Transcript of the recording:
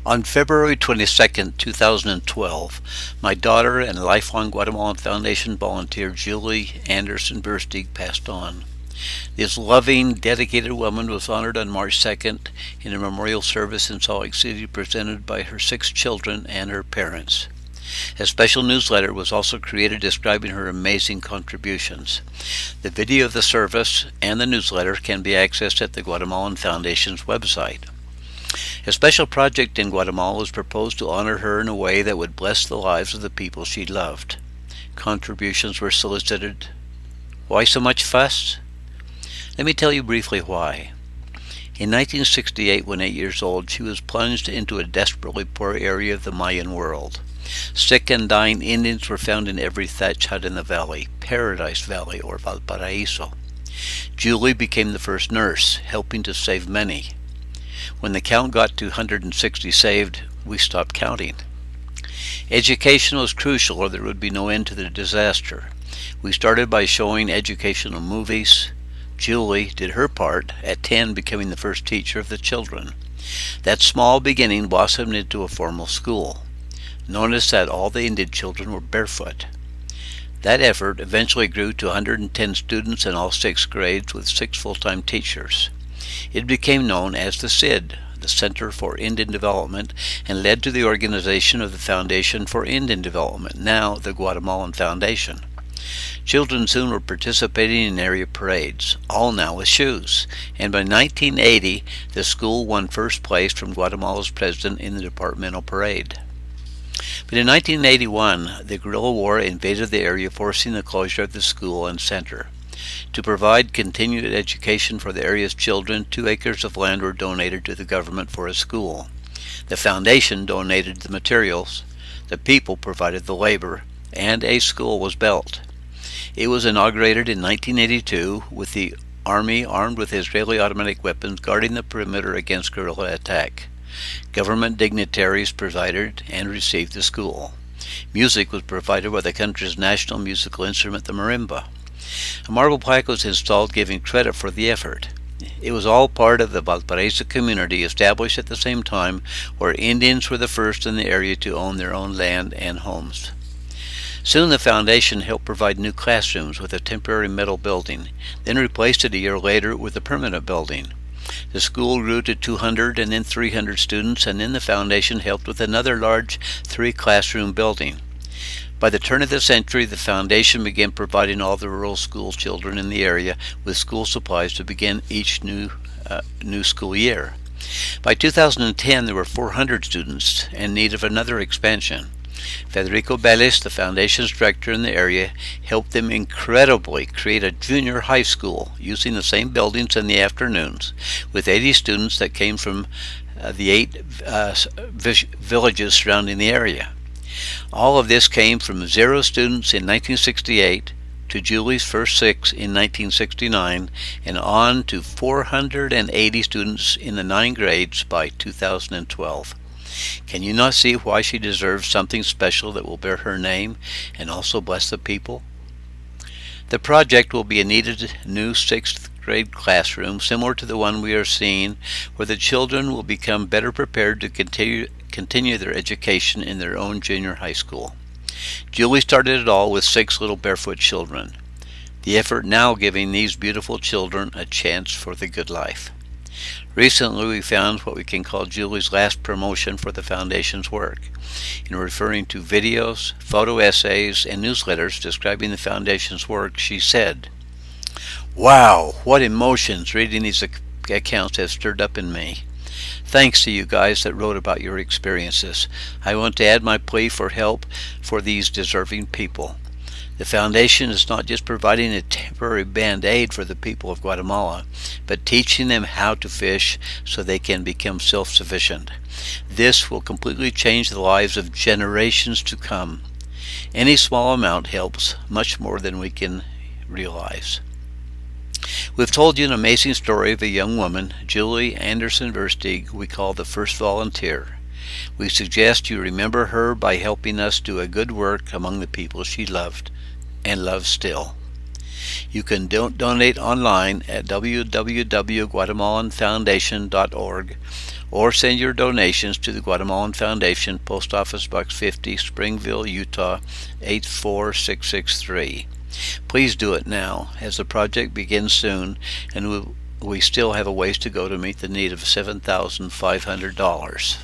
On February 22nd, 2012, my daughter and lifelong Guatemalan Foundation volunteer Julie Anderson Burstig passed on. This loving, dedicated woman was honored on March 2nd in a memorial service in Salt Lake City presented by her 6 children and her parents. A special newsletter was also created describing her amazing contributions. The video of the service and the newsletter can be accessed at the Guatemalan Foundation's website. A special project in Guatemala was proposed to honor her in a way that would bless the lives of the people she loved. Contributions were solicited. Why so much fuss? Let me tell you briefly why. In 1968, when 8 years old, she was plunged into a desperately poor area of the Mayan world. Sick and dying Indians were found in every thatch hut in the valley, Paradise Valley or Valparaiso. Julie became the first nurse, helping to save many. When the count got to 160 saved, we stopped counting. Education was crucial or there would be no end to the disaster. We started by showing educational movies. Julie did her part, at 10 becoming the first teacher of the children. That small beginning blossomed into a formal school. Notice that all the Indian children were barefoot. That effort eventually grew to 110 students in all 6 grades with 6 full-time teachers. It became known as the CID, the Center for Indian Development, and led to the organization of the Foundation for Indian Development, now the Guatemalan Foundation. Children soon were participating in area parades, all now with shoes, and by 1980 the school won first place from Guatemala's president in the departmental parade. But in 1981, the guerrilla war invaded the area, forcing the closure of the school and center. To provide continued education for the area's children, 2 acres of land were donated to the government for a school. The foundation donated the materials, the people provided the labor, and a school was built. It was inaugurated in 1982 with the Army armed with Israeli automatic weapons guarding the perimeter against guerrilla attack. Government dignitaries presided and received the school. Music was provided by the country's national musical instrument, the marimba. A marble plaque was installed giving credit for the effort. It was all part of the Valparaiso community established at the same time, where Indians were the first in the area to own their own land and homes. Soon the foundation helped provide new classrooms with a temporary metal building, then replaced it a year later with a permanent building. The school grew to 200 and then 300 students, and then the foundation helped with another large 3-classroom building. By the turn of the century, the foundation began providing all the rural school children in the area with school supplies to begin each new school year. By 2010, there were 400 students in need of another expansion. Federico Bellis, the foundation's director in the area, helped them incredibly create a junior high school using the same buildings in the afternoons, with 80 students that came from the 8 villages surrounding the area. All of this came from 0 students in 1968 to Julie's first 6 in 1969 and on to 480 students in the 9 grades by 2012. Can you not see why she deserves something special that will bear her name and also bless the people? The project will be a needed new 6th grade classroom similar to the one we are seeing, where the children will become better prepared to continue their education in their own junior high school. Julie started it all with 6 little barefoot children. The effort now giving these beautiful children a chance for the good life. Recently, we found what we can call Julie's last promotion for the Foundation's work. In referring to videos, photo essays, and newsletters describing the Foundation's work, she said, "Wow, what emotions reading these accounts have stirred up in me. Thanks to you guys that wrote about your experiences. I want to add my plea for help for these deserving people. The Foundation is not just providing a temporary band-aid for the people of Guatemala, but teaching them how to fish so they can become self-sufficient. This will completely change the lives of generations to come. Any small amount helps much more than we can realize." We've told you an amazing story of a young woman, Julie Anderson Verstig, we call the first volunteer. We suggest you remember her by helping us do a good work among the people she loved and loves still. You can donate online at www.guatemalanfoundation.org or send your donations to the Guatemalan Foundation, Post Office Box 50, Springville, Utah 84663. Please do it now, as the project begins soon, and we still have a ways to go to meet the need of $7,500.